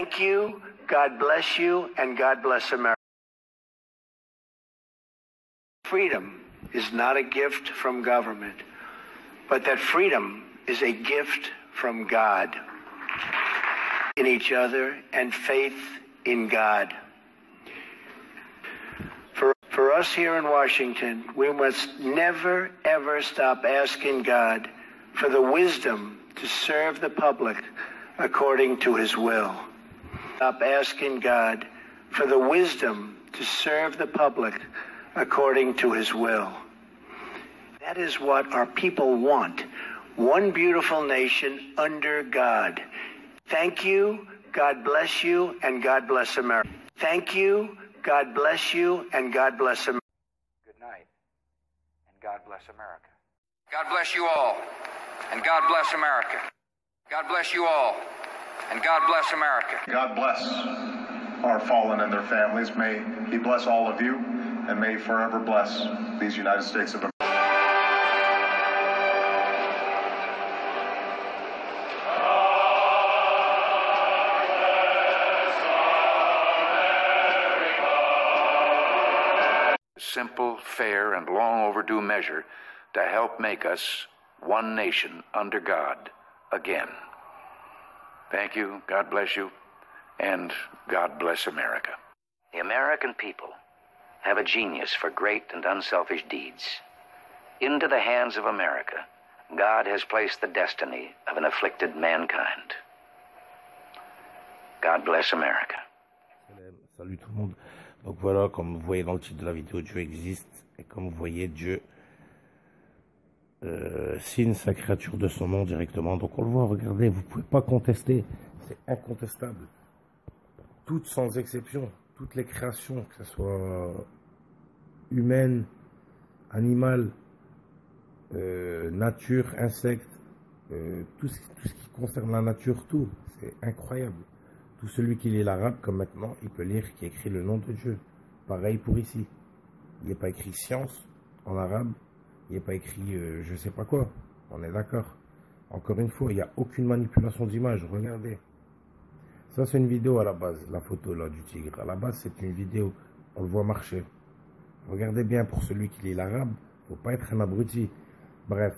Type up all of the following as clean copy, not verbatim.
Thank you, God bless you, and God bless America. Freedom is not a gift from government, but that freedom is a gift from God in each other and faith in God. For us here in Washington, we must never, ever stop asking God for the wisdom to serve the public according to his will. Stop asking God for the wisdom to serve the public according to his will. That is what our people want. One beautiful nation under God. Thank you, God bless you, and God bless America. Thank you, God bless you, and God bless America. Good night, and God bless America. God bless you all, and God bless America. God bless you all, and God bless America. God bless our fallen and their families. May he bless all of you, and may he forever bless these United States of America. Simple, fair, and long overdue measure to help make us one nation under God again. Thank you, God bless you, and God bless America. The American people have a genius for great and unselfish deeds. Into the hands of America, God has placed the destiny of an afflicted mankind. God bless America. Salut tout le monde. Donc voilà, comme vous voyez dans le titre de la vidéo, Dieu existe. Et comme vous voyez, Dieu signe sa créature de son nom directement. Donc on le voit, regardez, vous ne pouvez pas contester. C'est incontestable. Toutes sans exception, toutes les créations, que ce soit humaines, animales, nature, insectes, tout ce qui concerne la nature, tout. C'est incroyable. Tout celui qui lit l'arabe, comme maintenant, il peut lire qui écrit le nom de Dieu. Pareil pour ici. Il n'est pas écrit science en arabe. Il n'est pas écrit je sais pas quoi. On est d'accord. Encore une fois, il n'y a aucune manipulation d'image. Regardez. Ça, c'est une vidéo à la base. La photo là du tigre. À la base, c'est une vidéo. On le voit marcher. Regardez bien pour celui qui lit l'arabe. Il ne faut pas être un abruti. Bref.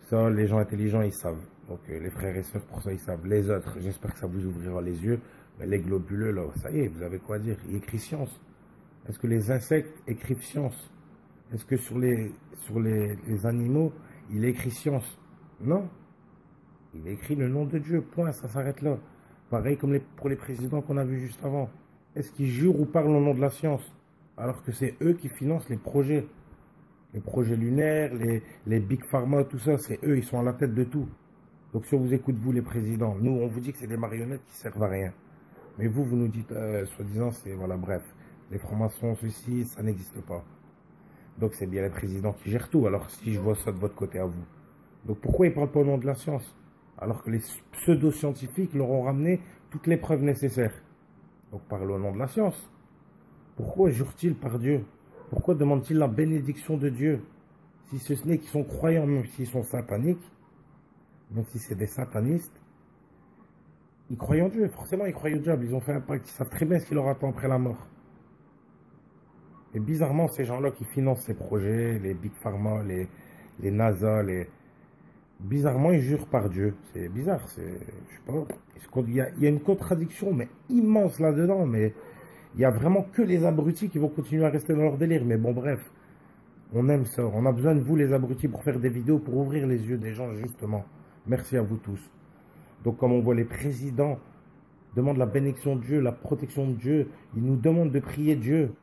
Ça, les gens intelligents, ils savent. Donc les frères et sœurs, pour ça, ils savent. Les autres, j'espère que ça vous ouvrira les yeux. Mais les globuleux, là, ça y est, vous avez quoi dire. Il écrit science. Est-ce que les insectes écrivent science? Est-ce que sur les animaux, il écrit science? Non. Il écrit le nom de Dieu. Point, ça s'arrête là. Pareil comme pour les présidents qu'on a vus juste avant. Est-ce qu'ils jurent ou parlent au nom de la science? Alors que c'est eux qui financent les projets. Les projets lunaires, les Big Pharma, tout ça, c'est eux, ils sont à la tête de tout. Donc si on vous écoute, vous les présidents, nous on vous dit que c'est des marionnettes qui servent à rien. Mais vous nous dites, soi-disant, c'est, voilà, bref, les francs-maçons, ceci, ça n'existe pas. Donc c'est bien les présidents qui gèrent tout, alors si je vois ça de votre côté à vous. Donc pourquoi ils ne parlent pas au nom de la science? Alors que les pseudo-scientifiques leur ont ramené toutes les preuves nécessaires. Donc parlent au nom de la science. Pourquoi jurent-ils par Dieu? Pourquoi demandent-ils la bénédiction de Dieu? Si ce n'est qu'ils sont croyants, même s'ils sont sataniques, même si c'est des satanistes, ils croient en Dieu, forcément ils croient au diable, ils ont fait un pacte, ils savent très bien ce qui leur attend après la mort. Et bizarrement, ces gens-là qui financent ces projets, les Big Pharma, les NASA, bizarrement ils jurent par Dieu. C'est bizarre, je sais pas, il y a une contradiction, mais immense là-dedans, mais il y a vraiment que les abrutis qui vont continuer à rester dans leur délire. Mais bon, bref, on aime ça, on a besoin de vous les abrutis pour faire des vidéos, pour ouvrir les yeux des gens justement. Merci à vous tous. Donc comme on voit, les présidents demandent la bénédiction de Dieu, la protection de Dieu. Ils nous demandent de prier Dieu.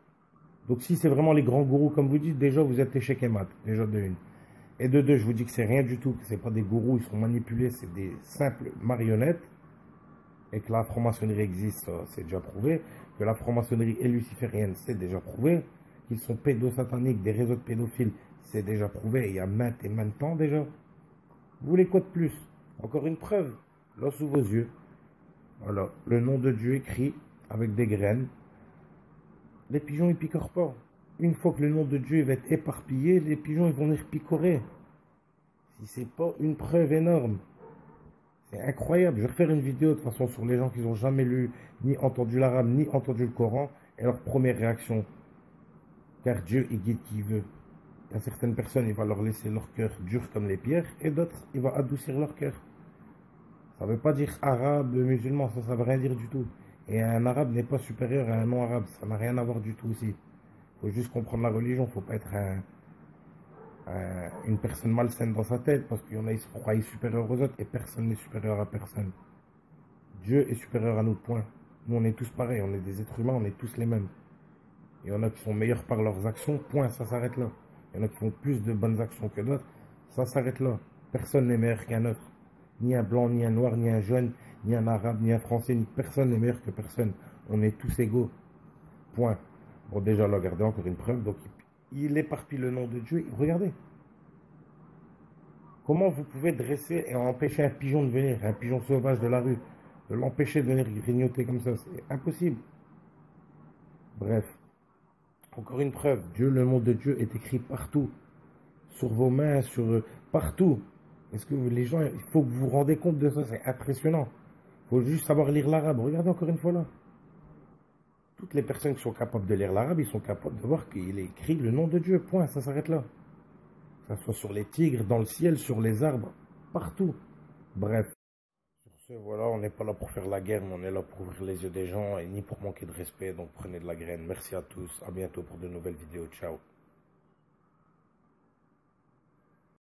Donc si c'est vraiment les grands gourous, comme vous dites, déjà vous êtes échec et mat, déjà de une. Et de deux, je vous dis que c'est rien du tout, que c'est pas des gourous, ils sont manipulés, c'est des simples marionnettes. Et que la franc-maçonnerie existe, c'est déjà prouvé. Que la franc-maçonnerie est luciférienne, c'est déjà prouvé. Qu'ils sont pédosataniques, des réseaux de pédophiles, c'est déjà prouvé. Il y a maintes et maintes temps déjà. Vous voulez quoi de plus? Encore une preuve, là sous vos yeux. Voilà, le nom de Dieu écrit avec des graines. Les pigeons, ils picorent pas. Une fois que le nom de Dieu va être éparpillé, les pigeons, ils vont venir picorer. Si c'est pas une preuve énorme. C'est incroyable. Je vais refaire une vidéo de toute façon sur les gens qui n'ont jamais lu, ni entendu l'arabe, ni entendu le Coran, et leur première réaction. Car Dieu, il guide qui il veut. Il y a certaines personnes, il va leur laisser leur cœur dur comme les pierres, et d'autres, il va adoucir leur cœur. Ça ne veut pas dire arabe, musulman, ça ne veut rien dire du tout. Et un arabe n'est pas supérieur à un non-arabe, ça n'a rien à voir du tout aussi. Il faut juste comprendre la religion, il ne faut pas être une personne malsaine dans sa tête, parce qu'il y en a qui se croient supérieurs aux autres, et personne n'est supérieur à personne. Dieu est supérieur à nous, point. Nous, on est tous pareils, on est des êtres humains, on est tous les mêmes. Il y en a qui sont meilleurs par leurs actions, point, ça s'arrête là. Il y en a qui font plus de bonnes actions que d'autres, ça s'arrête là. Personne n'est meilleur qu'un autre. Ni un blanc, ni un noir, ni un jaune, ni un arabe, ni un français, ni personne n'est meilleur que personne. On est tous égaux. Point. Bon, déjà, là, regardez encore une preuve. Donc, il éparpille le nom de Dieu. Regardez. Comment vous pouvez dresser et empêcher un pigeon de venir, un pigeon sauvage de la rue, de l'empêcher de venir grignoter comme ça? C'est impossible. Bref. Encore une preuve. Dieu, le nom de Dieu est écrit partout. Sur vos mains, partout. Est-ce que les gens, il faut que vous vous rendez compte de ça, c'est impressionnant. Il faut juste savoir lire l'arabe. Regardez encore une fois là. Toutes les personnes qui sont capables de lire l'arabe, ils sont capables de voir qu'il est écrit le nom de Dieu. Point, ça s'arrête là. Que ce soit sur les tigres, dans le ciel, sur les arbres, partout. Bref. Sur ce, voilà, on n'est pas là pour faire la guerre, mais on est là pour ouvrir les yeux des gens et ni pour manquer de respect. Donc prenez de la graine. Merci à tous. À bientôt pour de nouvelles vidéos. Ciao.